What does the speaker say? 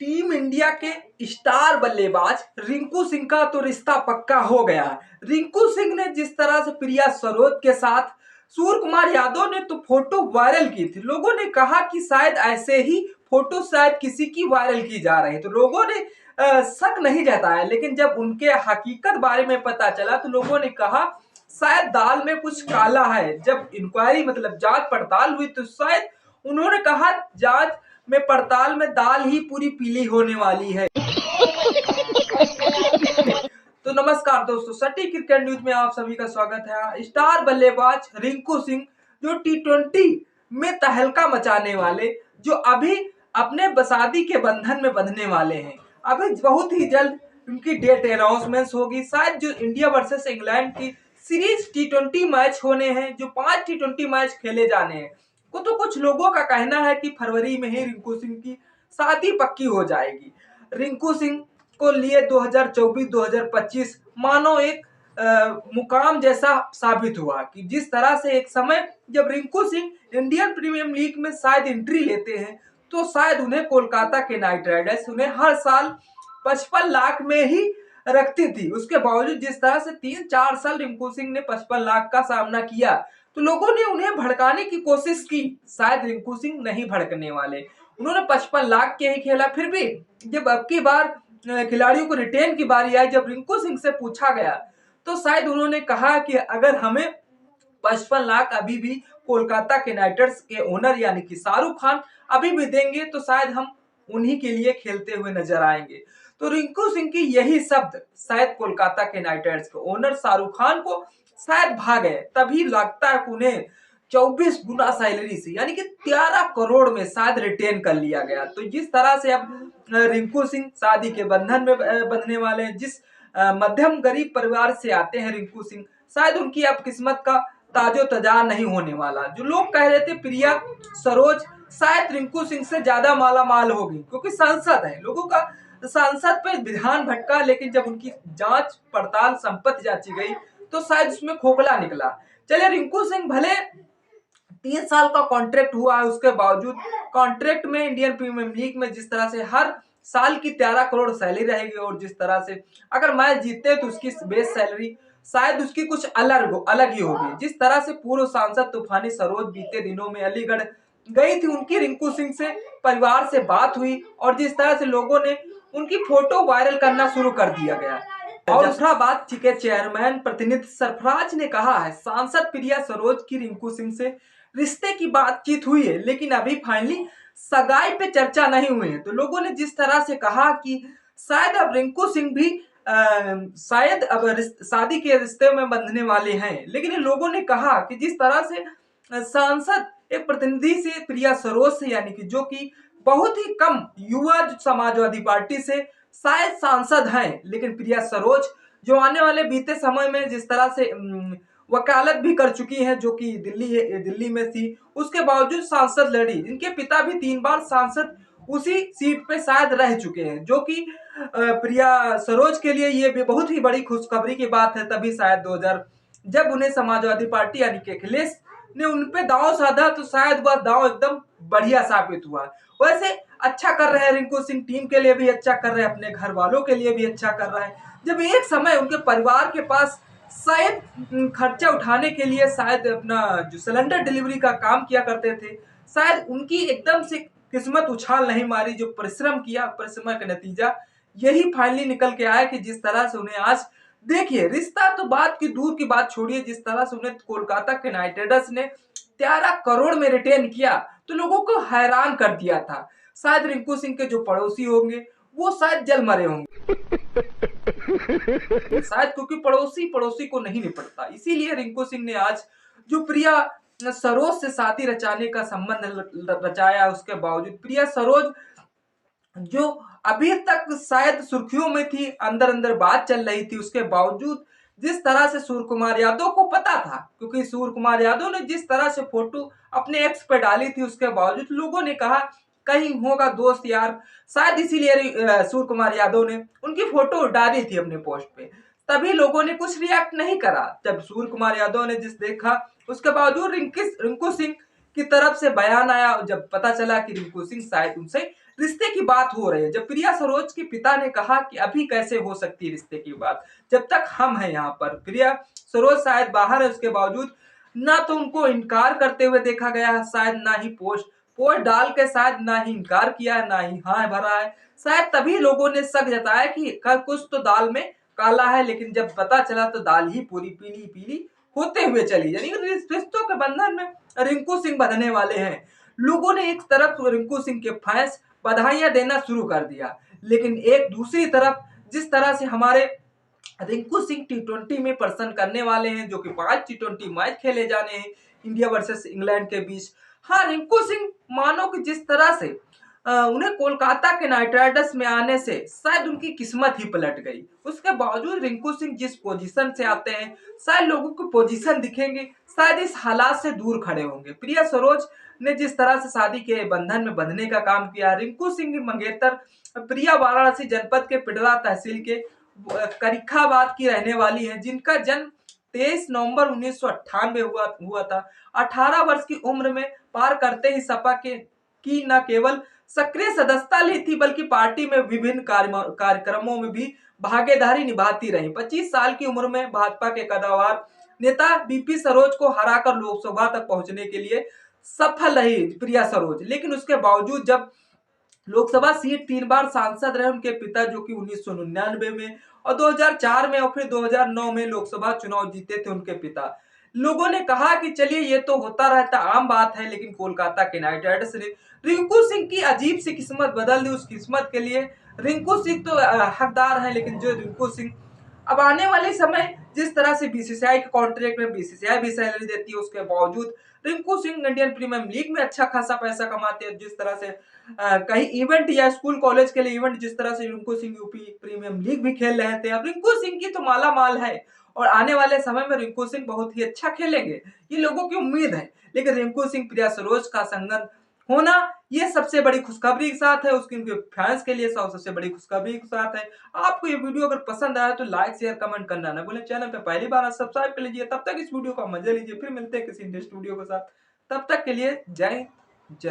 Team India के star बल्लेबाज रिंकू सिंह का तो रिश्ता पक्का हो गया है। रिंकू सिंह ने जिस तरह से प्रिया सरोज के साथ सूर्य कुमार यादव ने तो फोटो वायरल की थी। लोगों ने कहा कि शायद ऐसे ही फोटो शायद किसी की वायरल की जा रही है, तो लोगों ने शक नहीं जताया। लेकिन जब उनके हकीकत बारे में पता चला तो लोगों ने कहा शायद दाल में कुछ काला है। जब इंक्वायरी मतलब जांच पड़ताल हुई तो शायद उन्होंने कहा जांच में पड़ताल में दाल ही पूरी पीली होने वाली है। तो नमस्कार दोस्तों, सटीक क्रिकेट न्यूज में आप सभी का स्वागत है। स्टार बल्लेबाज रिंकू सिंह जो टी20 में तहलका मचाने वाले, जो अभी अपने शादी के बंधन में बंधने वाले हैं। अभी बहुत ही जल्द उनकी डेट अनाउंसमेंट होगी। शायद जो इंडिया वर्सेस इंग्लैंड की सीरीज टी20 मैच होने हैं, जो 5 टी20 मैच खेले जाने हैं, तो कुछ लोगों का कहना है कि फरवरी में ही रिंकू सिंह की शादी पक्की हो जाएगी। रिंकू सिंह को लिए 2024-2025 मानो एक मुकाम जैसा साबित हुआ कि जिस तरह से एक समय जब Rinku Singh Indian Premier League में शायद एंट्री लेते हैं तो शायद उन्हें कोलकाता के नाइट राइडर्स उन्हें हर साल 55 लाख में ही रखती थी। उसके बावजूद जिस तरह से 3-4 साल रिंकू सिंह ने 55 लाख का सामना किया तो लोगों ने उन्हें भड़काने की कोशिश की। शायद रिंकू सिंह नहीं भड़कने वाले, उन्होंने 55 लाख के ही खेला। फिर भी जब अब की बार खिलाड़ियों को रिटेन की बारी आई, जब रिंकू सिंह से पूछा गया तो शायद उन्होंने कहा कि अगर हमें 55 लाख अभी भी कोलकाता के नाइट राइडर्स के ओनर यानी कि शाहरुख खान अभी भी देंगे तो शायद हम उन्हीं के लिए खेलते हुए नजर आएंगे। तो रिंकू सिंह की यही शब्द शायद कोलकाता के नाइट राइडर्स के ओनर शाहरुख खान को शायद भा गए। तभी लगता है उन्हें 24 गुना सैलरी से यानी कि 13 करोड़ में शायद रिटेन कर लिया गया। तो जिस तरह से अब रिंकू सिंह शादी के बंधन में बंधने वाले हैं, जिस मध्यम गरीब परिवार से आते हैं रिंकू सिंह, शायद उनकी अब किस्मत का ताजो तजा नहीं होने वाला। जो लोग कह रहे थे प्रिया सरोज शायद रिंकू सिंह से ज्यादा माला माल होगी क्योंकि सांसद है, लोगों का सांसद पे विधान भटका, लेकिन जब उनकी जांच पड़ताल संपत्ति जांची गई तो शायद उसमें खोखला निकला। चलिए, रिंकू सिंह भले 3 साल का कॉन्ट्रैक्ट हुआ है, उसके बावजूद कॉन्ट्रैक्ट में इंडियन प्रीमियर लीग में जिस तरह से हर साल की 13 करोड़ सैलरी रहेगी और जिस तरह से अगर मैच जीतते तो उसकी बेस सैलरी शायद उसकी कुछ अलग ही होगी। जिस तरह से पूर्व सांसद तूफानी सरोज बीते दिनों में अलीगढ़ गई थी, उनकी रिंकू सिंह से परिवार से बात हुई और जिस तरह से लोगों ने उनकी फोटो वायरल करना शुरू कर दिया गया। और दूसरा बात के चेयरमैन प्रतिनिधि सरफराज ने कहा है सांसद प्रिया सरोज की रिंकू सिंह से रिश्ते की बातचीत हुई है, लेकिन अभी फाइनली सगाई पे चर्चा नहीं हुई है। तो लोगों ने जिस तरह से कहा कि शायद अब रिंकू सिंह भी शायद अब शादी के रिश्ते में बंधने वाले हैं, लेकिन लोगों ने कहा कि जिस तरह से सांसद एक प्रतिनिधि से प्रिया सरोज से यानी कि जो कि बहुत ही कम युवा समाजवादी पार्टी से शायद सांसद हैं, लेकिन प्रिया सरोज जो आने वाले बीते समय में जिस तरह से वकालत भी कर चुकी हैं, जो कि दिल्ली में थी, उसके बावजूद सांसद लड़ी। इनके पिता भी 3 बार सांसद उसी सीट पे शायद रह चुके हैं, जो कि प्रिया सरोज के लिए ये भी बहुत ही बड़ी खुशखबरी की बात है। तभी शायद 2000 जब उन्हें समाजवादी पार्टी यानी कि अखिलेश ने उन पे दांव साधा तो शायद वह दांव एकदम बढ़िया साबित हुआ। वैसे अच्छा कर रहे हैं रिंकू सिंह, टीम के लिए भी अच्छा कर रहे हैं, अपने घर वालों के लिए भी अच्छा कर रहे हैं। जब एक समय उनके परिवार के पास शायद खर्चा उठाने के लिए शायद अपना जो सिलेंडर डिलीवरी का काम किया करते थे, शायद उनकी एकदम से किस्मत उछाल नहीं मारी। जो परिश्रम किया, परिश्रम का नतीजा यही फाइनली निकल के आया कि जिस तरह से उन्हें आज देखिए, रिश्ता तो बात की दूर की बात छोड़िए, जिस तरह से उन्हें कोलकाता के नाइट राइडर्स ने 13 करोड़ में रिटेन किया तो लोगों को हैरान कर दिया था। शायद रिंकू सिंह के जो पड़ोसी होंगे वो शायद जल मरे होंगे शायद, क्योंकि पड़ोसी पड़ोसी को नहीं निपटता। इसीलिए रिंकू सिंह ने आज जो प्रिया सरोज से शादी रचाने का संबंध रचाया, उसके बावजूद प्रिया सरोज जो अभी तक शायद सुर्खियों में थी, अंदर अंदर बात चल रही थी, उसके बावजूद जिस तरह से सूर्य कुमार यादव को पता था, क्योंकि सूर्य कुमार यादव ने जिस तरह से फोटो अपने एक्स पे डाली थी, उसके बावजूद लोगों ने कहा कहीं होगा दोस्त यार, शायद इसीलिए सूर्य कुमार यादव ने उनकी फोटो डाली थी अपने पोस्ट पे। तभी लोगों ने कुछ रिएक्ट नहीं करा। जब सूर्य कुमार यादव ने जिस देखा, उसके बावजूद रिंकू सिंह की तरफ से बयान आया, जब पता चला कि रिंकू सिंह शायद उनसे रिश्ते की बात हो रही है। जब प्रिया सरोज के पिता ने कहा कि अभी कैसे हो सकती है रिश्ते की बात, जब तक हम हैं यहाँ पर। प्रिया सरोज शायद बाहर है, उसके बावजूद ना तो उनको इनकार करते हुए देखा गया है, शायद ना ही पोस्ट पोस्ट डाल के शायद ना ही इनकार किया है, ना ही हाँ भरा है। शायद तभी लोगों ने शक जताया कि कुछ तो दाल में काला है, लेकिन जब पता चला तो दाल ही पूरी पीली पीली होते हुए चली। यानी रिश्तों के बंधन में रिंकू सिंह बंधने वाले हैं। लोगों ने एक तरफ रिंकू सिंह के फैंस बधाइयां देना शुरू कर दिया, लेकिन एक दूसरी तरफ जिस तरह से हमारे रिंकू सिंह टी20 में प्रदर्शन करने वाले हैं, जो कि 5 टी20 मैच खेले जाने हैं इंडिया वर्सेस इंग्लैंड के बीच। हाँ, रिंकू सिंह मानो कि जिस तरह से उन्हें कोलकाता के नाइट राइडर्स में आने से शायद उनकी किस्मत ही पलट गई। उसके बावजूद रिंकू सिंह जिस पोजीशन से आते हैं, शायद लोगों को पोजीशन दिखेंगे, शायद इस हालात से दूर खड़े होंगे। प्रिया सरोज ने जिस तरह से शादी के बंधन में बंधने का काम किया, रिंकू सिंह मंगेतर प्रिया वाराणसी जनपद के पिडरा तहसील के करिखाबाद की रहने वाली है, जिनका जन्म 23 नवंबर 1998 हुआ था। 18 वर्ष की उम्र में पार करते ही सपा के की न केवल सक्रिय सदस्यता ली थी, बल्कि पार्टी में विभिन्न कार्यक्रमों में भी भागीदारी निभाती रही। 25 साल की उम्र में भाजपा के कद्दावर नेता बीपी सरोज को हराकर लोकसभा तक पहुंचने के लिए सफल रही प्रिया सरोज। लेकिन उसके बावजूद जब लोकसभा सीट 3 बार सांसद रहे उनके पिता, जो कि 1999 में और 2004 में और फिर 2009 में लोकसभा चुनाव जीते थे उनके पिता। लोगों ने कहा कि चलिए ये तो होता रहता, आम बात है, लेकिन कोलकाता के नाइट राइडर्स ने रिंकू सिंह की अजीब सी किस्मत बदल दी। उस किस्मत के लिए रिंकू सिंह तो हकदार है, लेकिन जो रिंकू सिंह अब आने वाले समय जिस तरह से बीसीसीआई के कॉन्ट्रैक्ट में बीसीसीआई भी सैलरी देती है, उसके बावजूद Rinku Singh Indian Premier League में अच्छा खासा पैसा कमाते हैं। जिस तरह से कहीं इवेंट या स्कूल कॉलेज के लिए इवेंट, जिस तरह से Rinku Singh UP premium league भी खेल रहे थे। अब रिंकू सिंह की तो माला माल है और आने वाले समय में रिंकू सिंह बहुत ही अच्छा खेलेंगे, ये लोगों की उम्मीद है। लेकिन रिंकू सिंह प्रिया सरोज का संगम होना ये सबसे बड़ी खुशखबरी के साथ है, उसके उनके फैंस के लिए सबसे बड़ी खुशखबरी के साथ है। आपको ये वीडियो अगर पसंद आया तो लाइक शेयर कमेंट करना ना भूलें। चैनल पे पहली बार सब्सक्राइब कर लीजिए। तब तक इस वीडियो का मजा लीजिए, फिर मिलते हैं किसी नेक्स्ट वीडियो के साथ। तब तक के लिए जय जय।